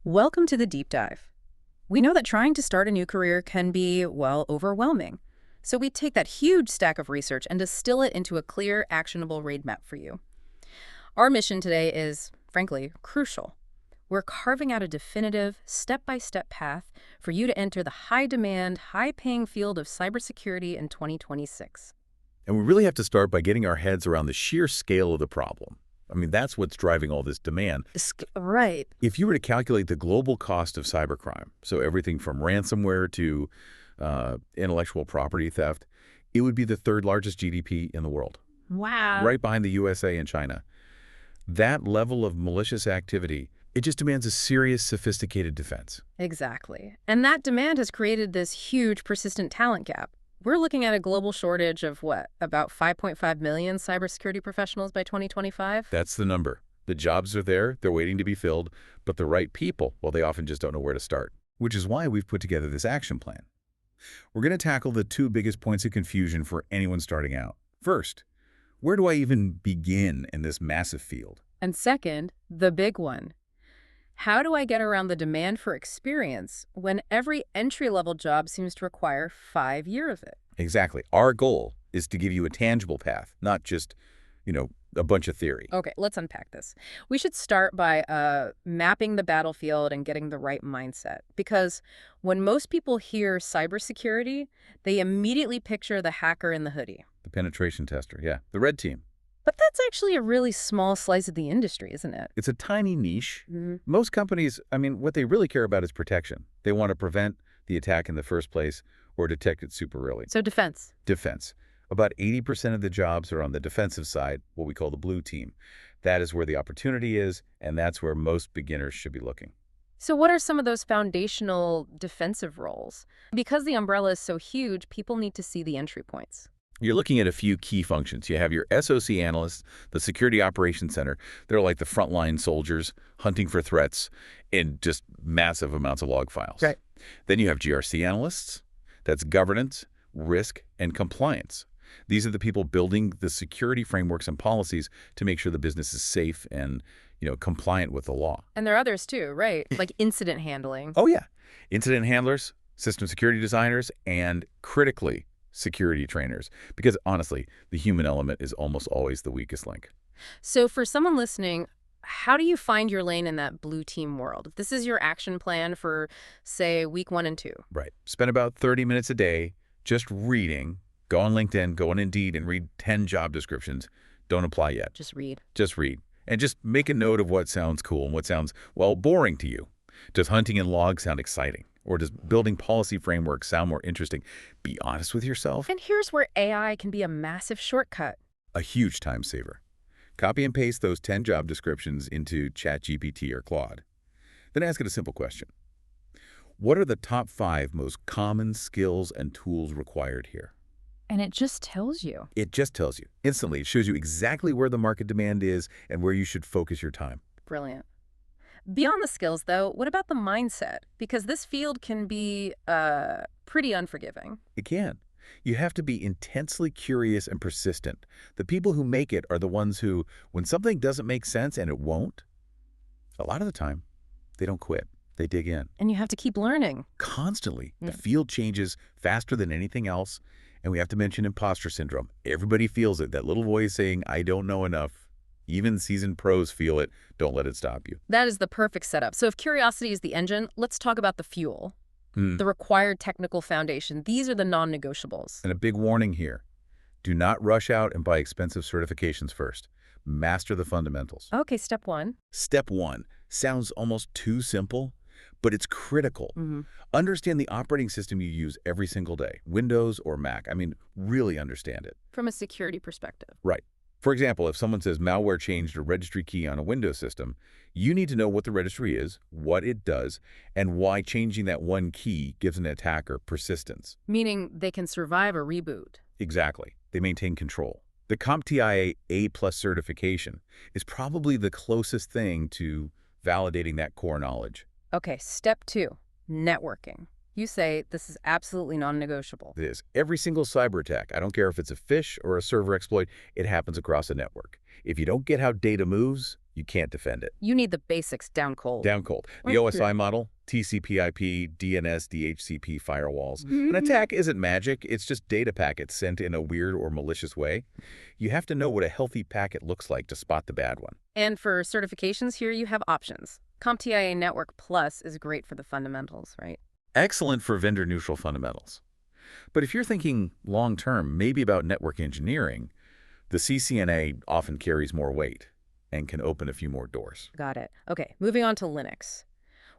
Welcome to the deep dive. We know that trying to start a new career can be, well, overwhelming. So we take that huge stack of research and distill it into a clear, actionable roadmap for you. Our mission today is, frankly, crucial. We're carving out a definitive, step-by-step path for you to enter the high-demand, high-paying field of cybersecurity in 2026. And we really have to start by getting our heads around the sheer scale of the problem. I mean, that's what's driving all this demand. Right. If you were to calculate the global cost of cybercrime, so everything from ransomware to intellectual property theft, it would be the third largest GDP in the world. Wow. Right behind the USA and China. That level of malicious activity, it just demands a serious, sophisticated defense. Exactly. And that demand has created this huge, persistent talent gap. We're looking at a global shortage of what, about 5.5 million cybersecurity professionals by 2025? That's the number. The jobs are there, they're waiting to be filled, but the right people, well, they often just don't know where to start. Which is why we've put together this action plan. We're going to tackle the two biggest points of confusion for anyone starting out. First, where do I even begin in this massive field? And second, the big one. How do I get around the demand for experience when every entry-level job seems to require 5 years of it? Exactly. Our goal is to give you a tangible path, not just, a bunch of theory. Okay, let's unpack this. We should start by mapping the battlefield and getting the right mindset. Because when most people hear cybersecurity, they immediately picture the hacker in the hoodie. The penetration tester, yeah. The red team. But that's actually a really small slice of the industry, isn't it? It's a tiny niche. Most companies, what they really care about is protection. They want to prevent the attack in the first place or detect it super early. So defense. Defense. About 80% of the jobs are on the defensive side, what we call the blue team. That is where the opportunity is, and that's where most beginners should be looking. So what are some of those foundational defensive roles? Because the umbrella is so huge, people need to see the entry points. You're looking at a few key functions. You have your SOC analysts, the Security Operations Center. They're like the frontline soldiers hunting for threats in just massive amounts of log files. Right. Then you have GRC analysts. That's governance, risk, and compliance. These are the people building the security frameworks and policies to make sure the business is safe and, compliant with the law. And there are others too, right? Like incident handling. Oh, yeah. Incident handlers, system security designers, and critically, security trainers. Because honestly, the human element is almost always the weakest link. So for someone listening, how do you find your lane in that blue team world? If this is your action plan for, say, week 1 and 2. Right. Spend about 30 minutes a day just reading. Go on LinkedIn, go on Indeed, and read 10 job descriptions. Don't apply yet. Just read. Just read. And just make a note of what sounds cool and what sounds, well, boring to you. Does hunting in logs sound exciting? Or does building policy frameworks sound more interesting? Be honest with yourself. And here's where AI can be a massive shortcut. A huge time saver. Copy and paste those 10 job descriptions into ChatGPT or Claude. Then ask it a simple question. What are the top 5 most common skills and tools required here? And it just tells you. It just tells you. Instantly, it shows you exactly where the market demand is and where you should focus your time. Brilliant. Beyond the skills, though, what about the mindset? Because this field can be pretty unforgiving. It can. You have to be intensely curious and persistent. The people who make it are the ones who, when something doesn't make sense, and it won't, a lot of the time, they don't quit. They dig in. And you have to keep learning. Constantly. Yeah. The field changes faster than anything else. And we have to mention imposter syndrome. Everybody feels it. That little voice saying, I don't know enough. Even seasoned pros feel it. Don't let it stop you. That is the perfect setup. So if curiosity is the engine, let's talk about the fuel. The required technical foundation. These are the non-negotiables. And a big warning here. Do not rush out and buy expensive certifications first. Master the fundamentals. Okay, step 1. Step 1 sounds almost too simple, but it's critical. Understand the operating system you use every single day, Windows or Mac. Really understand it. From a security perspective. Right. For example, if someone says malware changed a registry key on a Windows system, you need to know what the registry is, what it does, and why changing that one key gives an attacker persistence. Meaning they can survive a reboot. Exactly. They maintain control. The CompTIA A+ certification is probably the closest thing to validating that core knowledge. Okay, step 2, networking. You say this is absolutely non-negotiable. It is. Every single cyber attack, I don't care if it's a phish or a server exploit, it happens across a network. If you don't get how data moves, You can't defend it. You need the basics down cold. Down cold. The OSI model, TCP/IP, DNS, DHCP firewalls. An attack isn't magic. It's just data packets sent in a weird or malicious way. You have to know what a healthy packet looks like to spot the bad one. And for certifications here, you have options. CompTIA Network Plus is great for the fundamentals, right? Excellent for vendor-neutral fundamentals. But if you're thinking long-term, maybe about network engineering, the CCNA often carries more weight and can open a few more doors. Got it. Okay, moving on to Linux.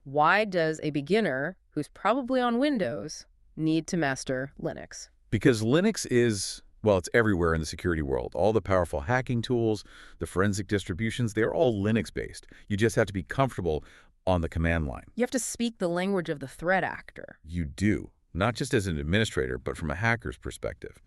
Why does a beginner who's probably on Windows need to master Linux? Because Linux is, well, it's everywhere in the security world. All the powerful hacking tools, the forensic distributions, they're all Linux-based. You just have to be comfortable on the command line. You have to speak the language of the threat actor. You do, not just as an administrator, but from a hacker's perspective.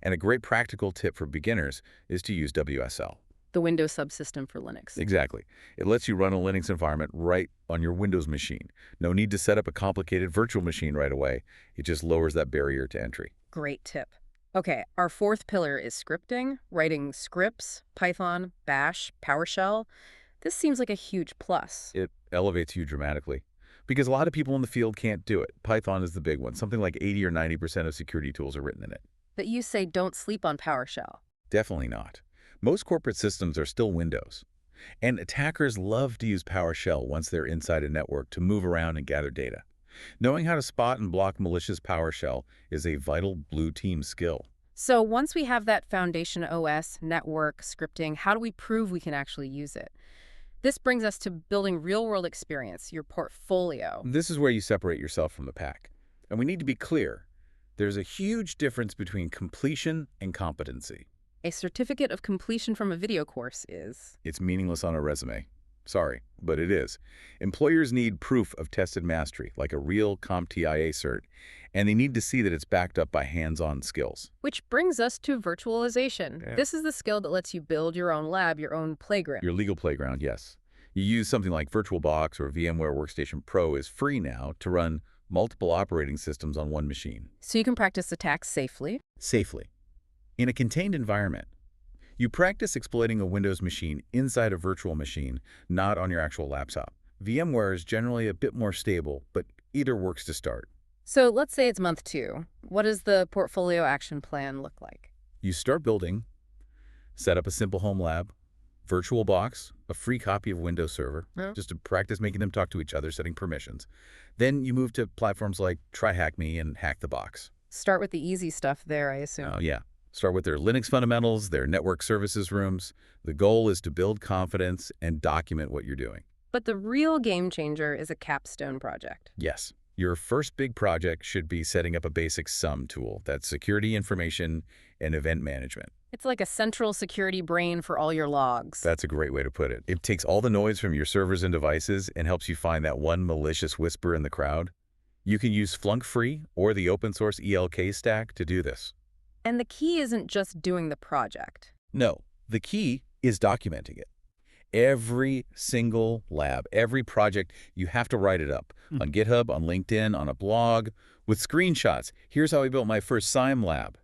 And a great practical tip for beginners is to use WSL. The Windows subsystem for Linux. Exactly. It lets you run a Linux environment right on your Windows machine. No need to set up a complicated virtual machine right away. It just lowers that barrier to entry. Great tip. Okay, our fourth pillar is scripting, writing scripts, Python, Bash, PowerShell. This seems like a huge plus. It elevates you dramatically because a lot of people in the field can't do it. Python is the big one. Something like 80 or 90% of security tools are written in it. But you say don't sleep on PowerShell. Definitely not. Most corporate systems are still Windows. And attackers love to use PowerShell once they're inside a network to move around and gather data. Knowing how to spot and block malicious PowerShell is a vital blue team skill. So once we have that foundation OS, network, scripting, how do we prove we can actually use it? This brings us to building real-world experience, your portfolio. This is where you separate yourself from the pack. And we need to be clear. There's a huge difference between completion and competency. A certificate of completion from a video course is... It's meaningless on a resume. Sorry, but it is. Employers need proof of tested mastery, like a real CompTIA cert, and they need to see that it's backed up by hands-on skills. Which brings us to virtualization. Yeah. This is the skill that lets you build your own lab, your own playground. Your legal playground, yes. You use something like VirtualBox or VMware Workstation Pro is free now to run multiple operating systems on one machine. So you can practice attacks safely. Safely. In a contained environment. You practice exploiting a Windows machine inside a virtual machine, not on your actual laptop. VMware is generally a bit more stable, but either works to start. So let's say it's month 2. What does the portfolio action plan look like? You start building, set up a simple home lab, VirtualBox, a free copy of Windows Server, just to practice making them talk to each other, setting permissions. Then you move to platforms like TryHackMe and Hack the Box. Start with the easy stuff there, I assume. Oh, yeah. Start with their Linux fundamentals, their network services rooms. The goal is to build confidence and document what you're doing. But the real game changer is a capstone project. Yes. Your first big project should be setting up a basic SUM tool. That's security information and event management. It's like a central security brain for all your logs. That's a great way to put it. It takes all the noise from your servers and devices and helps you find that one malicious whisper in the crowd. You can use Flunk-free or the open source ELK stack to do this. And the key isn't just doing the project. No, the key is documenting it. Every single lab, every project, you have to write it up on GitHub, on LinkedIn, on a blog, with screenshots. Here's how I built my first SIEM lab.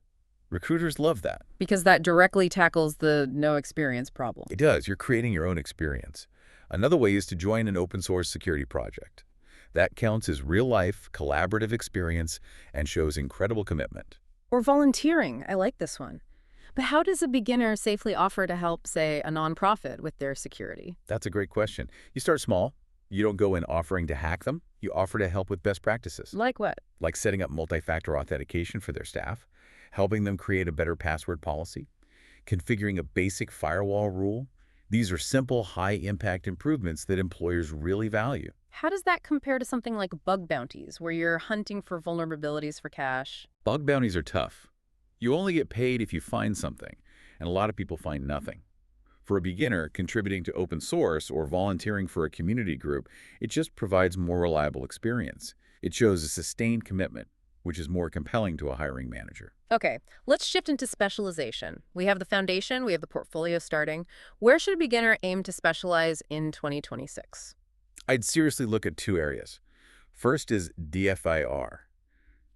Recruiters love that. Because that directly tackles the no experience problem. It does. You're creating your own experience. Another way is to join an open source security project. That counts as real-life, collaborative experience and shows incredible commitment. Or volunteering. I like this one. But how does a beginner safely offer to help, say, a nonprofit with their security? That's a great question. You start small. You don't go in offering to hack them. You offer to help with best practices. Like what? Like setting up multi-factor authentication for their staff, helping them create a better password policy, configuring a basic firewall rule. These are simple, high-impact improvements that employers really value. How does that compare to something like bug bounties, where you're hunting for vulnerabilities for cash? Bug bounties are tough. You only get paid if you find something, and a lot of people find nothing. For a beginner, contributing to open source or volunteering for a community group, it just provides more reliable experience. It shows a sustained commitment, which is more compelling to a hiring manager. Okay, let's shift into specialization. We have the foundation, we have the portfolio starting. Where should a beginner aim to specialize in 2026? I'd seriously look at 2 areas. First is DFIR,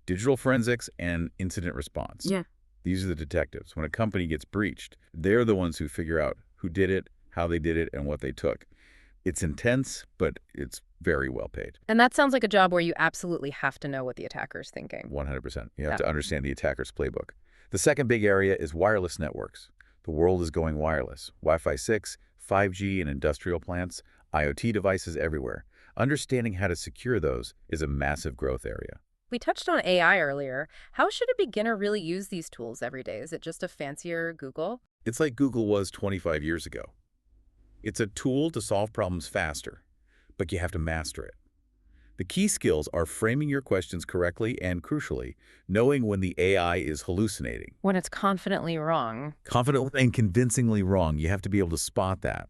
digital forensics and incident response. Yeah. These are the detectives. When a company gets breached, they're the ones who figure out who did it, how they did it, and what they took. It's intense, but it's very well paid. And that sounds like a job where you absolutely have to know what the attacker's thinking. 100%. You have Yeah. to understand the attacker's playbook. The second big area is wireless networks. The world is going wireless. Wi-Fi 6, 5G in industrial plants, IoT devices everywhere. Understanding how to secure those is a massive growth area. We touched on AI earlier. How should a beginner really use these tools every day? Is it just a fancier Google? It's like Google was 25 years ago. It's a tool to solve problems faster, but you have to master it. The key skills are framing your questions correctly and, crucially, knowing when the AI is hallucinating. When it's confidently wrong. Confidently and convincingly wrong, you have to be able to spot that.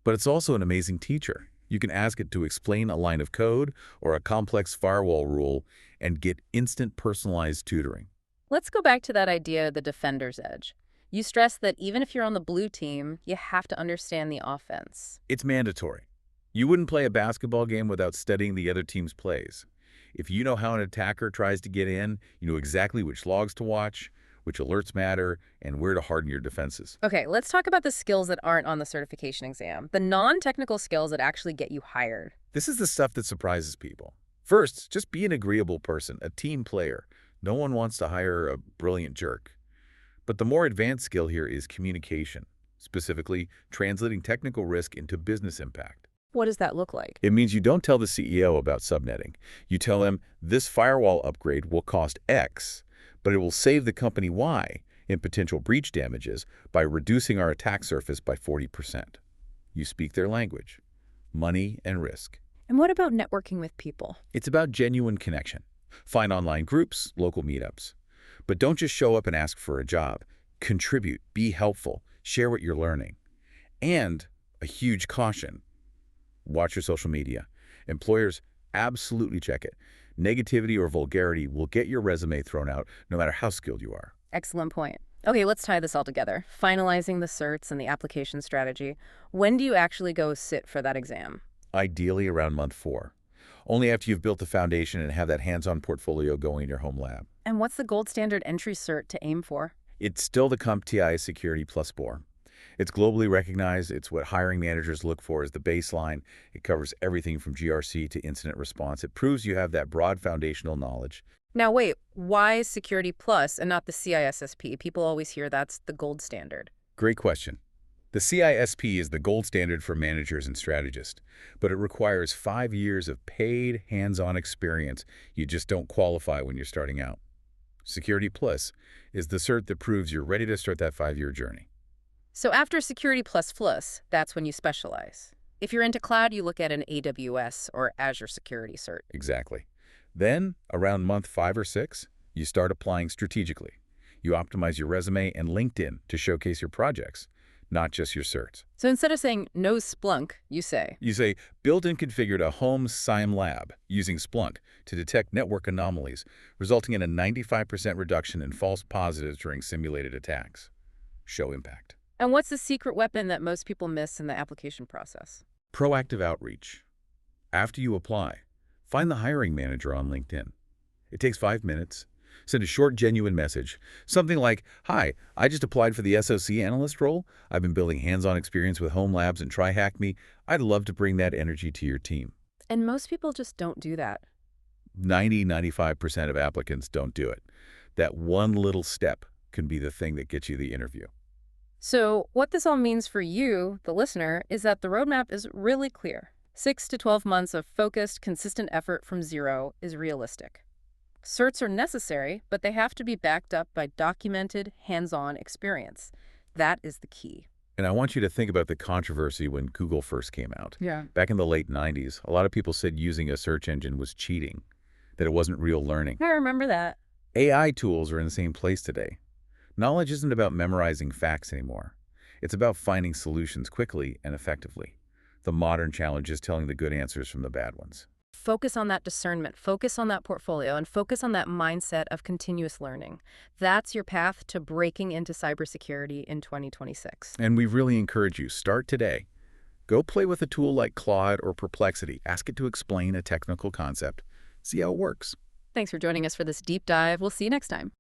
But it's also an amazing teacher. You can ask it to explain a line of code or a complex firewall rule and get instant personalized tutoring. Let's go back to that idea of the defender's edge. You stress that even if you're on the blue team, you have to understand the offense. It's mandatory. You wouldn't play a basketball game without studying the other team's plays. If you know how an attacker tries to get in, you know exactly which logs to watch, which alerts matter, and where to harden your defenses. Okay, let's talk about the skills that aren't on the certification exam, the non-technical skills that actually get you hired. This is the stuff that surprises people. First, just be an agreeable person, a team player. No one wants to hire a brilliant jerk. But the more advanced skill here is communication, specifically translating technical risk into business impact. What does that look like? It means you don't tell the CEO about subnetting. You tell them this firewall upgrade will cost X, but it will save the company Y in potential breach damages by reducing our attack surface by 40%. You speak their language, money and risk. And what about networking with people? It's about genuine connection. Find online groups, local meetups. But don't just show up and ask for a job. Contribute, be helpful, share what you're learning. And a huge caution. Watch your social media. Employers absolutely check it. Negativity or vulgarity will get your resume thrown out no matter how skilled you are. Excellent point. Okay, let's tie this all together. Finalizing the certs and the application strategy. When do you actually go sit for that exam? Ideally around month 4. Only after you've built the foundation and have that hands-on portfolio going in your home lab. And what's the gold standard entry cert to aim for? It's still the CompTIA Security Plus 4. It's globally recognized. It's what hiring managers look for as the baseline. It covers everything from GRC to incident response. It proves you have that broad foundational knowledge. Now wait, why Security Plus and not the CISSP? People always hear that's the gold standard. Great question. The CISSP is the gold standard for managers and strategists, but it requires 5 years of paid, hands-on experience. You just don't qualify when you're starting out. Security Plus is the cert that proves you're ready to start that 5-year journey. So after Security Plus Plus, that's when you specialize. If you're into cloud, you look at an AWS or Azure Security cert. Exactly. Then, around month 5 or 6, you start applying strategically. You optimize your resume and LinkedIn to showcase your projects, not just your certs. So instead of saying no Splunk, you say, built and configured a home SIEM lab using Splunk to detect network anomalies, resulting in a 95% reduction in false positives during simulated attacks. Show impact. And what's the secret weapon that most people miss in the application process? Proactive outreach. After you apply, find the hiring manager on LinkedIn. It takes 5 minutes. Send a short, genuine message. Something like, "Hi, I just applied for the SOC analyst role. I've been building hands-on experience with home labs and TryHackMe. I'd love to bring that energy to your team." And most people just don't do that. 95% of applicants don't do it. That one little step can be the thing that gets you the interview. So what this all means for you, the listener, is that the roadmap is really clear. 6 to 12 months of focused, consistent effort from zero is realistic. Certs are necessary, but they have to be backed up by documented, hands-on experience. That is the key. And I want you to think about the controversy when Google first came out. Yeah. Back in the late 90s, a lot of people said using a search engine was cheating, that it wasn't real learning. I remember that. AI tools are in the same place today. Knowledge isn't about memorizing facts anymore. It's about finding solutions quickly and effectively. The modern challenge is telling the good answers from the bad ones. Focus on that discernment, focus on that portfolio, and focus on that mindset of continuous learning. That's your path to breaking into cybersecurity in 2026. And we really encourage you, start today. Go play with a tool like Claude or Perplexity. Ask it to explain a technical concept. See how it works. Thanks for joining us for this deep dive. We'll see you next time.